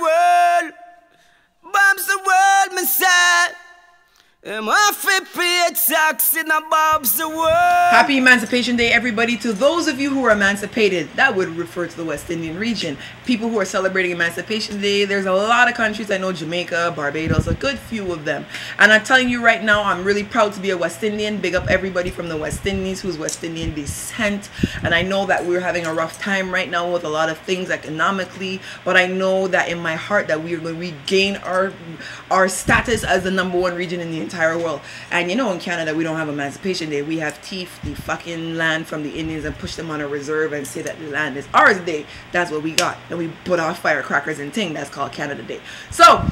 world, Bob's the world, me say. I'm off to pay tax in a Bob's the world. Happy Emancipation Day, everybody. To those of you who are emancipated, that would refer to the West Indian region. People who are celebrating Emancipation Day, there's a lot of countries. I know Jamaica, Barbados, a good few of them. And I'm telling you right now, I'm really proud to be a West Indian. Big up everybody from the West Indies who's West Indian descent. And I know that we're having a rough time right now with a lot of things economically. But I know that in my heart that we are going to regain our status as the #1 region in the entire world. And you know, in Canada we don't have Emancipation Day. We have thief the fucking land from the Indians and push them on a reserve and say that the land is ours day. That's what we got. And we put off firecrackers and ting. That's called Canada Day. So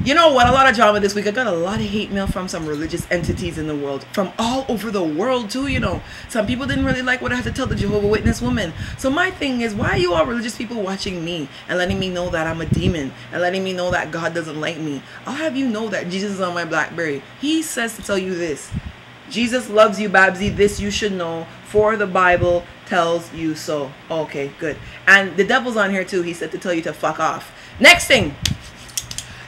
you know what, a lot of drama this week. I got a lot of hate mail from some religious entities in the world, from all over the world too, you know. Some people didn't really like what I had to tell the Jehovah's Witness woman. So my thing is, why are you all religious people watching me and letting me know that I'm a demon and letting me know that God doesn't like me? I'll have you know that Jesus is on my BlackBerry. He says to tell you this: Jesus loves you, Babbzy. This you should know, for the Bible tells you so. Okay, good. And the devil's on here too. He said to tell you to fuck off. Next thing.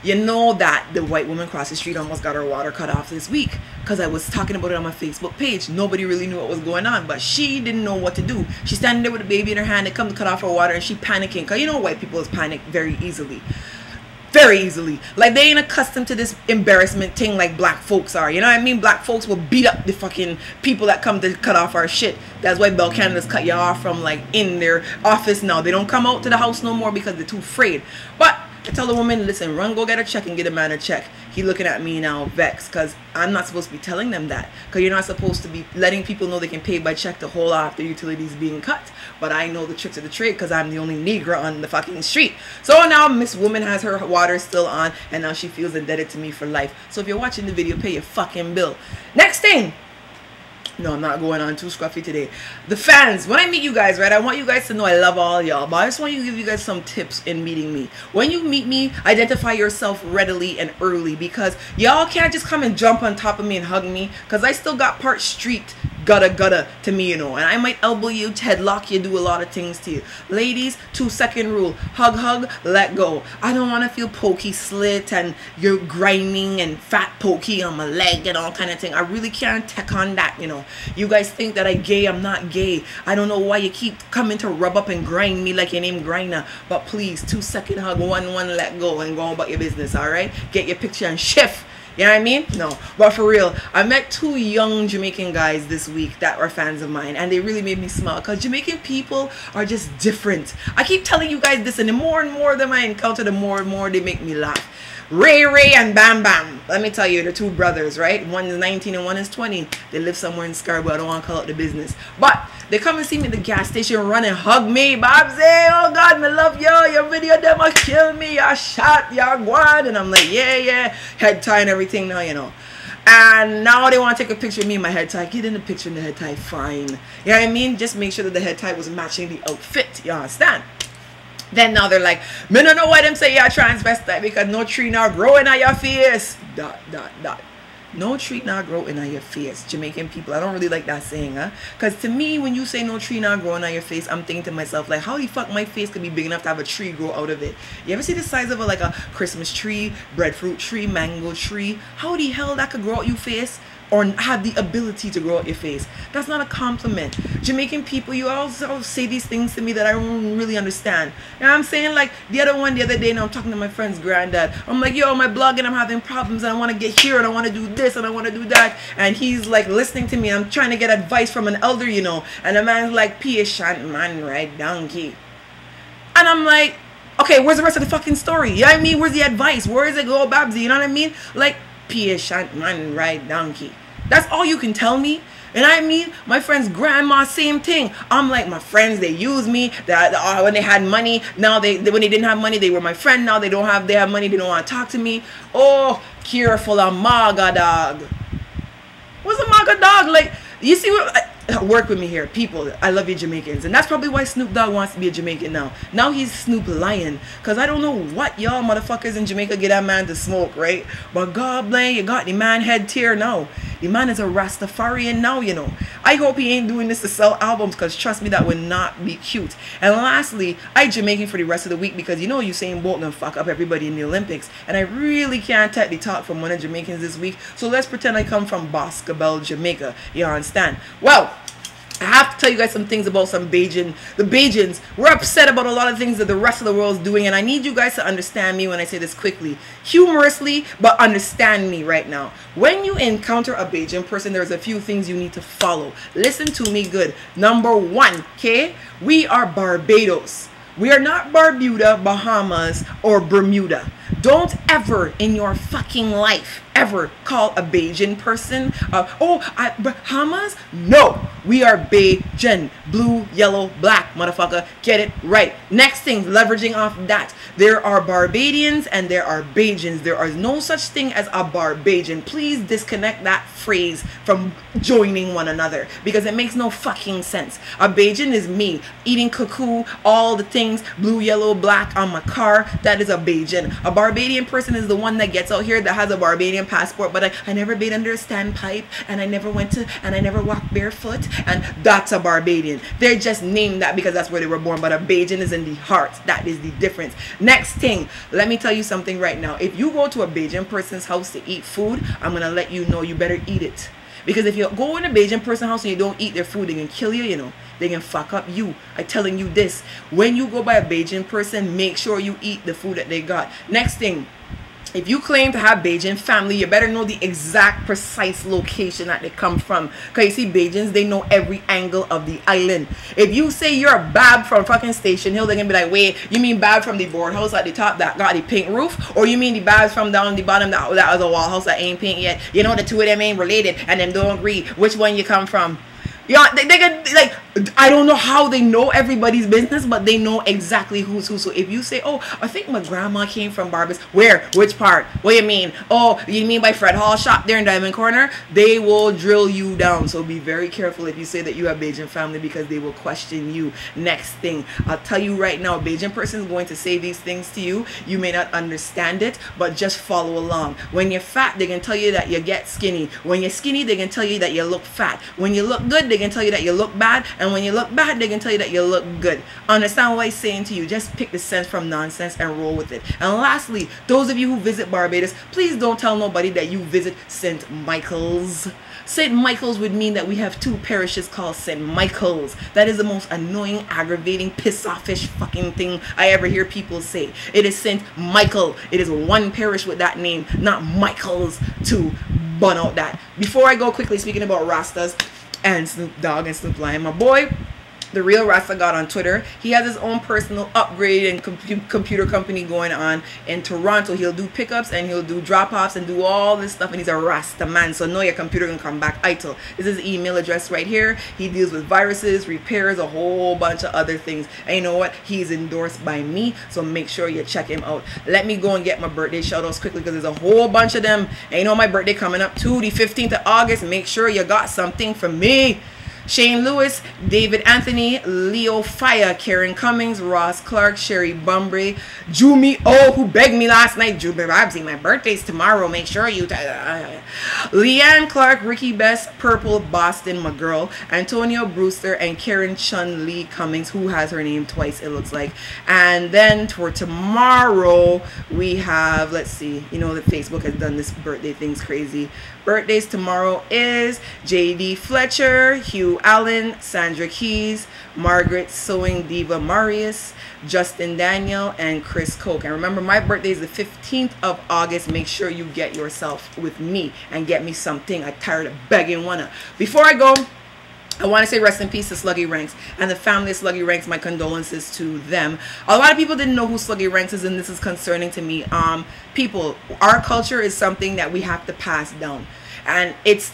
You know that the white woman across the street almost got her water cut off this week because I was talking about it on my Facebook page. Nobody really knew what was going on, but she didn't know what to do. She's standing there with a baby in her hand. They come to cut off her water and she panicking, because you know white people is panic very easily. Very easily. Like they ain't accustomed to this embarrassment thing like black folks are. You know what I mean? Black folks will beat up the fucking people that come to cut off our shit. That's why Bell Canada's cut you off from like in their office now. They don't come out to the house no more because they're too afraid. But I tell the woman, listen, run, go get a check and get a man a check. He looking at me now vexed because I'm not supposed to be telling them that. Because you're not supposed to be letting people know they can pay by check to hold off their utilities being cut. But I know the tricks of the trade because I'm the only Negro on the fucking street. So now Miss Woman has her water still on and now she feels indebted to me for life. So if you're watching the video, pay your fucking bill. Next thing. No, I'm not going on too scruffy today. The fans, when I meet you guys, right, I want you guys to know I love all y'all, but I just want to give you guys some tips in meeting me. When you meet me, identify yourself readily and early, because y'all can't just come and jump on top of me and hug me, because I still got part street gutta to me, you know, and I might elbow you, headlock you, do a lot of things to you. Ladies, 2-second rule: hug, let go. I don't want to feel pokey slit and you're grinding and fat pokey on my leg and all kind of thing. I really can't take on that, you know. You guys think that I'm gay. I'm not gay. I don't know why you keep coming to rub up and grind me like your name Grinder, but please, 2-second hug, one let go, and go about your business. All right, get your picture and shift. You know what I mean? No, but for real, I met 2 young Jamaican guys this week that are fans of mine, and they really made me smile, because Jamaican people are just different. I keep telling you guys this, and the more and more of them I encounter, the more and more they make me laugh. Ray and Bam Bam, let me tell you, they're 2 brothers, right? One is 19 and one is 20. They live somewhere in Scarborough. I don't want to call out the business, but they come and see me at the gas station, run and hug me. Babbzy, oh God, me love you. Your video them a kill me. You're shot, you're guan. And I'm like, yeah, head tie and everything now, you know. And now they want to take a picture of me in my head tie. Get in the picture in the head tie, fine. You know what I mean? Just make sure that the head tie was matching the outfit. You understand? Then now they're like, me don't know why them say you're transvestite, because no tree now growing on your face. ... No tree now growing on your face. Jamaican people, I don't really like that saying, huh? Because to me, when you say no tree now growing on your face, I'm thinking to myself, like, how the fuck my face could be big enough to have a tree grow out of it? You ever see the size of like a Christmas tree, breadfruit tree, mango tree? How the hell that could grow out your face? Or have the ability to grow out your face? That's not a compliment. Jamaican people, you also say these things to me that I don't really understand. You know what I'm saying? Like the other day, now I'm talking to my friend's granddad. I'm like, yo, my blog and I'm having problems and I want to get here and I want to do this and I want to do that. And he's like listening to me. I'm trying to get advice from an elder, you know. And the man's like, patient man, right, donkey. And I'm like, okay, where's the rest of the fucking story? You know what I mean? Where's the advice? Where is it go, Babbzy? You know what I mean? Like, patient man, right, donkey. That's all you can tell me. And I mean, my friend's grandma, same thing. I'm like, my friends, they use me. When they had money, now when they didn't have money, they were my friend. Now they have money, they don't want to talk to me. Oh, careful, a maga dog. What's a maga dog? Like, you see what? Work with me here, people. I love you Jamaicans, and that's probably why Snoop Dogg wants to be a Jamaican now. Now he's Snoop Lion, because I don't know what y'all motherfuckers in Jamaica get that man to smoke, right? But God blame, you got the man head tear now. The man is a Rastafarian now, you know. I hope he ain't doing this to sell albums, because trust me, that would not be cute. And lastly, I Jamaican for the rest of the week, because you know Usain Bolt gonna fuck up everybody in the Olympics, and I really can't take the talk from one of Jamaicans this week, so let's pretend I come from Boscobel, Jamaica. You understand? Well, I have to tell you guys some things about some Bajan. The Bajans, we're upset about a lot of things that the rest of the world's doing, and I need you guys to understand me when I say this quickly. Humorously, but understand me right now. When you encounter a Bajan person, there's a few things you need to follow. Listen to me good. Number one, okay? We are Barbados. We are not Barbuda, Bahamas, or Bermuda. Don't ever in your fucking life ever call a Bajan person Bahamas? No, we are Bajan. Blue, yellow, black, motherfucker. Get it right. Next thing, leveraging off that, there are Barbadians and there are Bajans. There is no such thing as a Bar-Bay-Jun. Please disconnect that phrase from joining one another, because it makes no fucking sense. A Bajan is me eating cuckoo, all the things, blue, yellow, black on my car. That is a Bajan. A Barbadian person is the one that gets out here that has a Barbadian passport, but I never bathed under a standpipe, and I never walked barefoot, and that's a Barbadian. They're just named that because that's where they were born, but a Bajan is in the heart. That is the difference. Next thing, let me tell you something right now. If you go to a Bajan person's house to eat food, I'm gonna let you know you better eat it. Because if you go in a Bajan person's house and you don't eat their food, they can kill you, you know. They can fuck up you. I'm telling you this. When you go by a Bajan person, make sure you eat the food that they got. Next thing, if you claim to have Bajan family, you better know the exact precise location that they come from. Because you see, Bajans, they know every angle of the island. If you say you're a Bab from fucking Station Hill, they're going to be like, wait, you mean Bab from the board house at the top that got the pink roof? Or you mean the Babs from down the bottom that was a wall house that ain't pink yet? You know, the two of them ain't related and them don't agree which one you come from. Yeah, they can, like, I don't know how they know everybody's business, but they know exactly who's who. So if you say, oh, I think my grandma came from Barbados, where? Which part? What do you mean? Oh, you mean by Fred Hall shop there in Diamond Corner? They will drill you down. So be very careful if you say that you have Bajan family, because they will question you. Next thing, I'll tell you right now, a Bajan person is going to say these things to you. You may not understand it, but just follow along. When you're fat, they can tell you that you get skinny. When you're skinny, they can tell you that you look fat. When you look good, they can tell you that you look bad, and when you look bad, they can tell you that you look good. Understand what I'm saying to you? Just pick the sense from nonsense and roll with it. And lastly, those of you who visit Barbados, please don't tell nobody that you visit St. Michael's. St. Michael's would mean that we have two parishes called St. Michael's. That is the most annoying, aggravating, piss-offish fucking thing I ever hear people say. It is St. Michael. It is one parish with that name, not Michael's to bun out that. Before I go quickly, speaking about Rastas and Snoop Dogg and Snoop Lion, my boy, the real Rasta God on Twitter, he has his own personal upgrade and computer company going on in Toronto. He'll do pickups and he'll do drop-offs and do all this stuff, and he's a Rasta man, so no, your computer can come back idle. This is his email address right here. He deals with viruses, repairs, a whole bunch of other things, and you know what, he's endorsed by me, so make sure you check him out. Let me go and get my birthday shout-outs quickly, because there's a whole bunch of them, and you know my birthday coming up too, the 15th of August. Make sure you got something for me. Shane Lewis, David Anthony, Leo Fire, Karen Cummings, Ross Clark, Sherry Bumbray, Jumi O, who begged me last night, Babbzy, my birthday's tomorrow, make sure you Leanne Clark, Ricky Best, Purple, Boston, my girl, Antonio Brewster, and Karen Chun Lee Cummings, who has her name twice, it looks like. And then for tomorrow, we have, let's see, you know that Facebook has done this birthday thing's crazy. Birthdays tomorrow is JD Fletcher, Hugh Allen, Sandra Keys, Margaret Sewing Diva Marius, Justin Daniel, and Chris Koch. And remember, my birthday is the 15th of August. Make sure you get yourself with me and get me something. I'm tired of begging wanna. Before I go, I want to say rest in peace to Sluggy Ranks and the family of Sluggy Ranks. My condolences to them. A lot of people didn't know who Sluggy Ranks is, and this is concerning to me. People, our culture is something that we have to pass down. And it's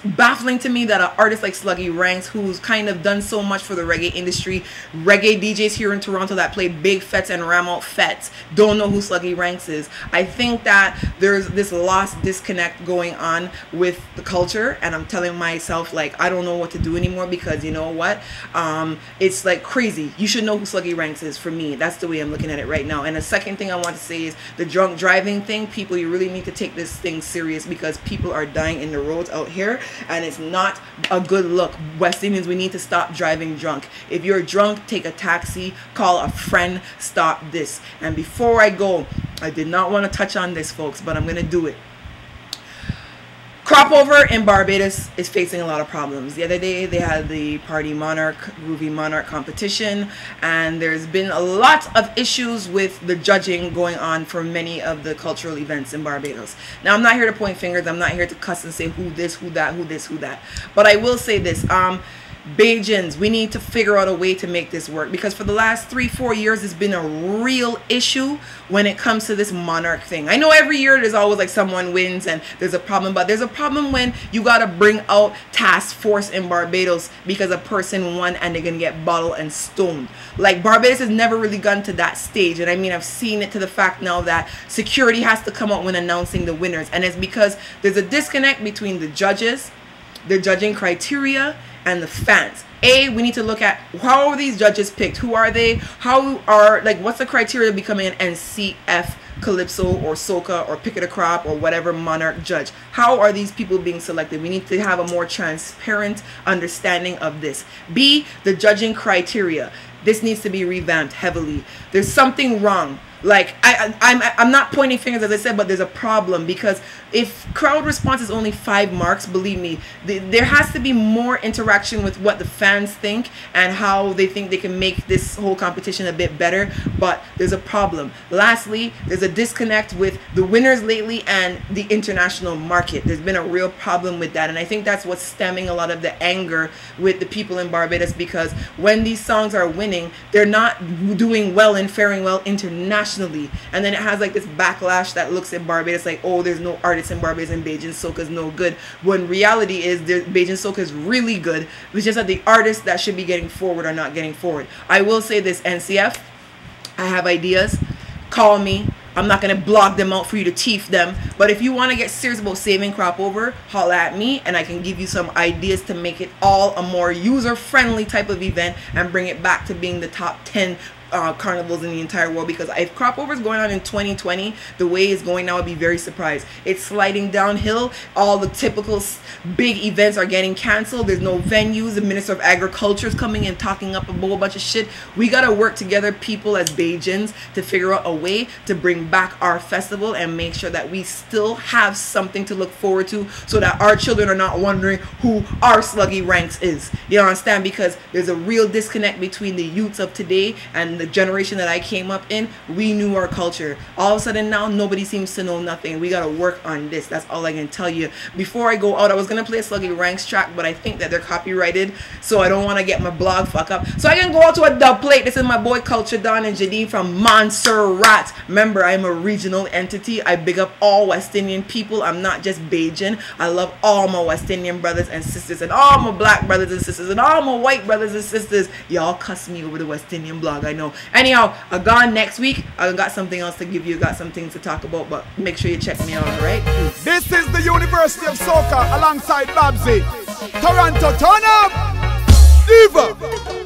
baffling to me that an artist like Sluggy Ranks, who's kind of done so much for the reggae industry, reggae DJs here in Toronto that play big fets and ram out fets, don't know who Sluggy Ranks is. I think that there's this lost disconnect going on with the culture, and I'm telling myself, like, I don't know what to do anymore, because you know what, it's like crazy. You should know who Sluggy Ranks is. For me, that's the way I'm looking at it right now. And the second thing I want to say is the drunk driving thing. People, you really need to take this thing serious, because people people are dying in the roads out here, and it's not a good look. West Indians, we need to stop driving drunk. If you're drunk, take a taxi, call a friend, stop this. And before I go, I did not want to touch on this, folks, but I'm going to do it. Crop over in Barbados is facing a lot of problems. The other day they had the Party Monarch, Groovy Monarch competition, and there's been a lot of issues with the judging going on for many of the cultural events in Barbados. Now, I'm not here to point fingers. I'm not here to cuss and say who this, who that, who this, who that. But I will say this. Bay-Juns, we need to figure out a way to make this work, because for the last 3-4 years it's been a real issue when it comes to this monarch thing. I know every year there's always like someone wins and there's a problem, but there's a problem when you gotta bring out task force in Barbados because a person won and they're gonna get bottled and stoned. Like, Barbados has never really gone to that stage, and I mean, I've seen it to the fact now that security has to come out when announcing the winners, and it's because there's a disconnect between the judges, their judging criteria, and the fans. We need to look at how are these judges picked? Who are they? How are, like, what's the criteria of becoming an NCF, Calypso, or Soca, or Pick of the Crop, or whatever monarch judge? How are these people being selected? We need to have a more transparent understanding of this. B, the judging criteria. This needs to be revamped heavily. There's something wrong. Like, I'm not pointing fingers, as I said, but there's a problem, because if crowd response is only 5 marks, believe me, there has to be more interaction with what the fans think and how they think they can make this whole competition a bit better. But there's a problem. Lastly, there's a disconnect with the winners lately and the international market. There's been a real problem with that, and I think that's what's stemming a lot of the anger with the people in Barbados, because when these songs are winning, they're not doing well and faring well internationally. And then it has like this backlash that looks at Barbados like, oh, there's no artists in Barbados and Bajan Soca is no good. When reality is Bajan Soca is really good. It's just that the artists that should be getting forward are not getting forward. I will say this, NCF, I have ideas. Call me. I'm not going to blog them out for you to teeth them. But if you want to get serious about saving crop over, holla at me and I can give you some ideas to make it all a more user-friendly type of event and bring it back to being the top 10 carnivals in the entire world. Because if crop over is going on in 2020 the way it's going now, I'd be very surprised. It's sliding downhill. All the typical big events are getting canceled. There's no venues. The Minister of Agriculture is coming and talking up a whole bunch of shit. We gotta work together, people as Bay-Juns, to figure out a way to bring back our festival and make sure that we still have something to look forward to, so that our children are not wondering who our sluggy ranks is. You understand? Because there's a real disconnect between the youths of today and the generation that I came up in. We knew our culture. All of a sudden now nobody seems to know nothing. We gotta work on this. That's all I can tell you. Before I go out, I was gonna play a Sluggy Ranks track, but I think that they're copyrighted, so I don't want to get my blog fuck up. So I can go out to a dub plate. This is my boy Culture Don and Jadine from Montserrat. Remember, I'm a regional entity. I big up all West Indian people. I'm not just Bajan. I love all my West Indian brothers and sisters, and all my black brothers and sisters, and all my white brothers and sisters. Y'all cuss me over the West Indian blog, I know. Anyhow, I'm gone next week. I got something else to give you, got some things to talk about, but make sure you check me out, alright? This is the University of Soca alongside Babbzy. Toronto, turn up! Diva!